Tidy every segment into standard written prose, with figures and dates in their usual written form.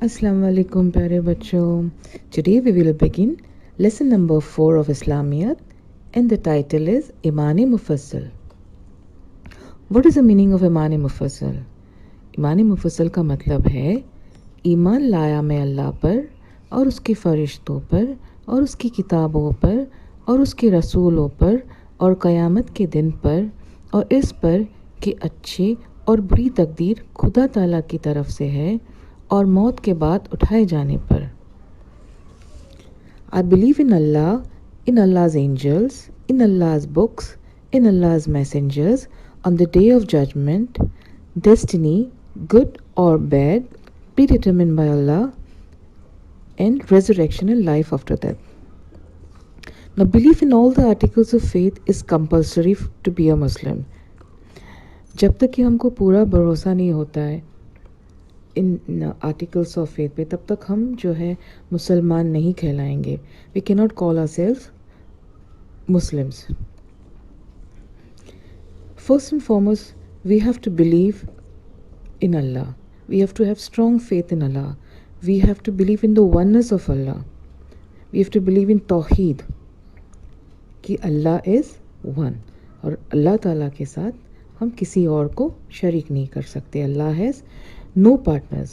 Assalamu alaikum प्यारे बच्चों. Today we will begin lesson number 4 of Islamiyat and the title is Iman-e Mufassal. What is the meaning of Iman-e Mufassal? Iman-e Mufassal का मतलब है ईमान लाया मैं अल्लाह पर और उसके फरिश्तों पर और उसकी किताबों पर और उसके रसूलों पर और क़यामत के दिन पर और इस पर कि अच्छी और बुरी तकदीर खुदा ताला की तरफ से है और मौत के बाद उठाए जाने पर. I believe in Allah, in Allah's angels, in Allah's books, in Allah's messengers, on the day of judgment, destiny, good or bad, predetermined by Allah, and resurrection and life after death. Now, belief in all the articles of faith is compulsory to be a Muslim. जब तक कि हमको पूरा भरोसा नहीं होता है इन articles of faith पे, तब तक हम जो है मुसलमान नहीं कहलाएंगे. We can not call ourselves Muslims. First and foremost, we have to believe in Allah. We have to have strong faith in Allah. We have to believe in the oneness of Allah. We have to believe in tawheed कि अल्लाह is one और अल्लाह ताला के साथ हम किसी और को शरीक नहीं कर सकते. अल्लाह has no partners.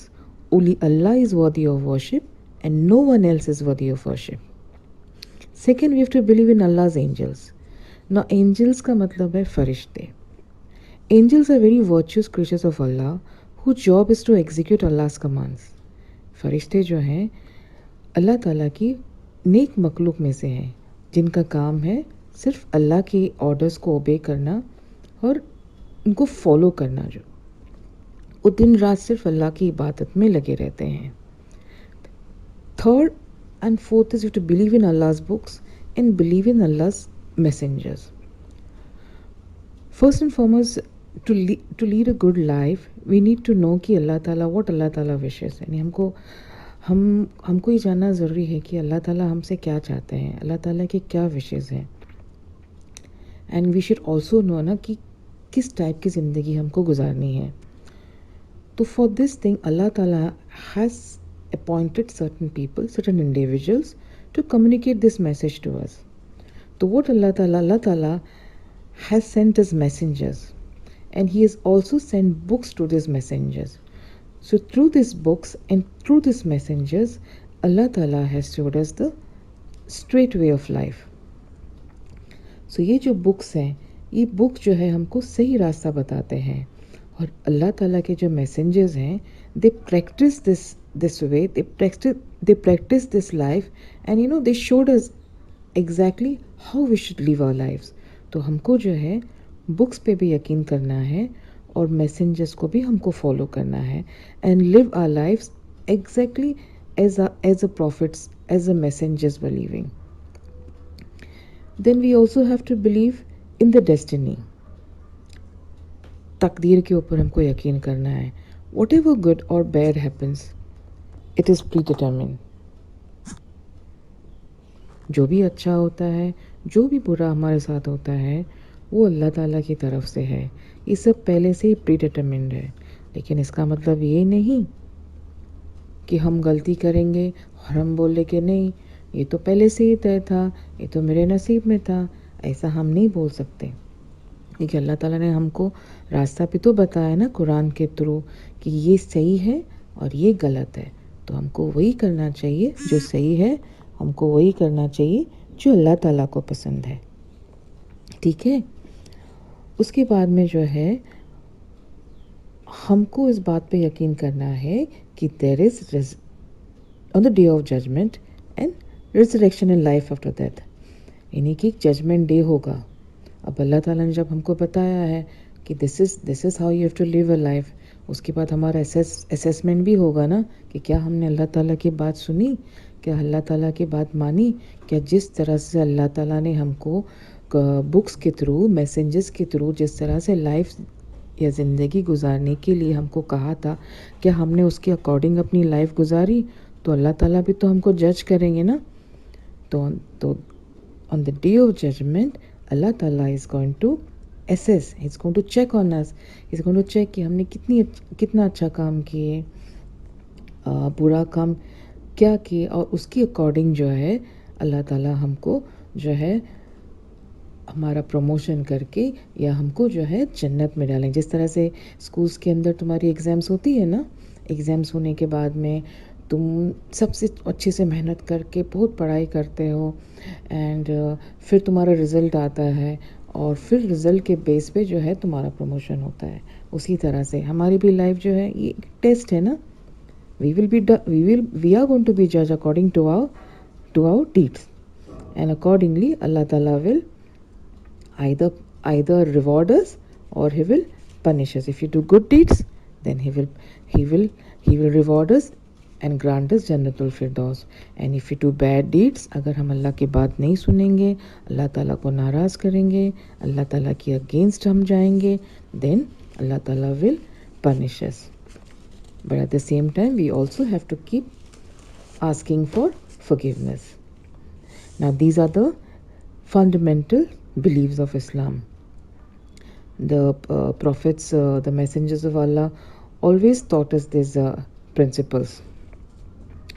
Only Allah is worthy of worship and no one else is worthy of worship. Second, we have to believe in Allah's angels. Now, angels का मतलब है फरिश्ते. Angels are very virtuous creatures of Allah whose job is to execute Allah's commands. फरिश्ते जो हैं अल्लाह ताला की नेक मखलूक में से हैं जिनका काम है सिर्फ अल्लाह के ऑर्डर्स को ओबे करना और उनको फॉलो करना. जो वो दिन रात सिर्फ अल्लाह की इबादत में लगे रहते हैं. Third and fourth is to believe in Allah's books and believe in Allah's messengers. First and foremost, to lead a good life we need to know कि अल्लाह ताला व्हाट अल्लाह ताला विशेस. यानी हमको ये जानना ज़रूरी है कि अल्लाह ताला हमसे क्या चाहते हैं, अल्लाह ताला के क्या विशेस हैं. And we should also know ना कि किस टाइप की ज़िंदगी हमको गुजारनी है. So for this thing, Allah Ta'ala has appointed certain people, certain individuals to communicate this message to us. So what Allah Ta'ala has sent as messengers, and He has also sent books to these messengers. So through these books and through these messengers, Allah Ta'ala has showed us the straight way of life. So ये जो books हैं, ये book जो है हमको सही रास्ता बताते हैं. और अल्लाह ताला के जो मैसेंजर्स हैं they practise this way, they practise this life and they showed us exactly how we should live our lifes. तो हमको जो है बुक्स पे भी यकीन करना है और मैसेंजर्स को भी हमको फॉलो करना है and live our lifes exactly as a prophets, as a messengers were living. Then we also have to believe in the destiny. तकदीर के ऊपर हमको यकीन करना है. वॉट एवर गुड और bad happens, it is predetermined. जो भी अच्छा होता है, जो भी बुरा हमारे साथ होता है, वो अल्लाह ताला की तरफ से है. ये सब पहले से ही प्री डिटर्मिन्ड है. लेकिन इसका मतलब ये नहीं कि हम गलती करेंगे और हम बोले कि नहीं ये तो पहले से ही तय था, ये तो मेरे नसीब में था. ऐसा हम नहीं बोल सकते क्योंकि अल्लाह ताला ने हमको रास्ता भी तो बताया ना कुरान के थ्रू कि ये सही है और ये गलत है. तो हमको वही करना चाहिए जो सही है, हमको वही करना चाहिए जो अल्लाह ताला को पसंद है. ठीक है. उसके बाद में जो है हमको इस बात पे यकीन करना है कि there is on the day of judgement and resurrection and life after death. यानी कि जजमेंट डे होगा. अब अल्लाह ताला ने जब हमको बताया है कि this is how you have to live a life, उसके बाद हमारा असेसमेंट भी होगा ना कि क्या हमने अल्लाह ताला की बात सुनी, क्या अल्लाह ताला की बात मानी, क्या जिस तरह से अल्लाह ताला ने हमको बुक्स के थ्रू, मैसेंजर्स के थ्रू जिस तरह से लाइफ या ज़िंदगी गुजारने के लिए हमको कहा था, क्या हमने उसके अकॉर्डिंग अपनी लाइफ गुजारी. तो अल्लाह ताला भी तो हमको जज करेंगे ना. तो on the day of judgement Allah Ta'ala is going to assess, He's going to check on us, He's going to check कि हमने कितना अच्छा काम किए, बुरा काम क्या किए और उसके अकॉर्डिंग जो है अल्लाह ताला हमको जो है हमारा प्रमोशन करके या हमको जो है जन्नत में डालें। जिस तरह से स्कूल्स के अंदर तुम्हारी एग्ज़ाम्स होती है ना, एग्ज़ाम्स होने के बाद में तुम सबसे अच्छे से मेहनत करके बहुत पढ़ाई करते हो एंड फिर तुम्हारा रिज़ल्ट आता है और फिर रिज़ल्ट के बेस पे जो है तुम्हारा प्रमोशन होता है। उसी तरह से हमारी भी लाइफ जो है ये एक टेस्ट है ना। we are going to be judged according to our deeds, and accordingly Allah Ta'ala will either reward us or he will punish us. If you do good deeds, then he will reward us and grant us Jannatul Firdaus. And if you do bad deeds, अगर हम अल्लाह की बात नहीं सुनेंगे, अल्लाह ताला को नाराज़ करेंगे, अल्लाह ताला के अगेंस्ट हम जाएंगे, then Allah Ta'ala will punish us. But at the same time, we also have to keep asking for forgiveness. Now, these are the fundamental beliefs of Islam. The prophets, the messengers of Allah, always taught us these principles.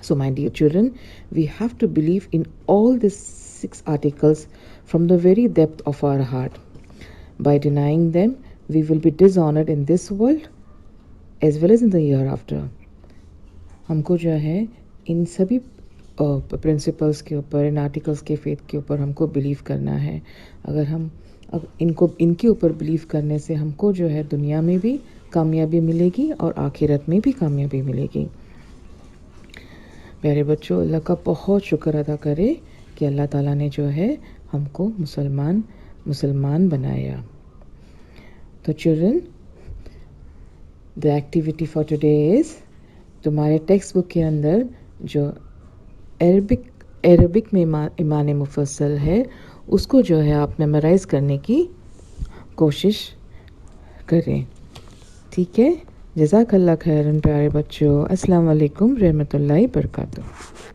So, my dear children, we have to believe in all these 6 articles from the very depth of our heart. By denying them, we will be dishonored in this world as well as in the year after. हमको जो है इन सभी principles के ऊपर, इन articles के faith के ऊपर हमको बिलीव करना है। अगर हम इनके ऊपर बिलीव करने से हमको जो है दुनिया में भी कामयाबी मिलेगी और आखिरत में भी कामयाबी मिलेगी। प्यारे बच्चों, अल्लाह का बहुत शुक्र अदा करे कि अल्लाह ताला ने जो है हमको मुसलमान बनाया। तो children, the activity for today is, तुम्हारे टेक्स्ट बुक के अंदर जो अरबिक में ईमान मुफस्सल है उसको जो है आप मेमोराइज़ करने की कोशिश करें। ठीक है, जज़ाकल्लाह खैरन प्यारे बच्चों। अस्सलाम वालेकुम रहमतुल्लाहि बरकातहू।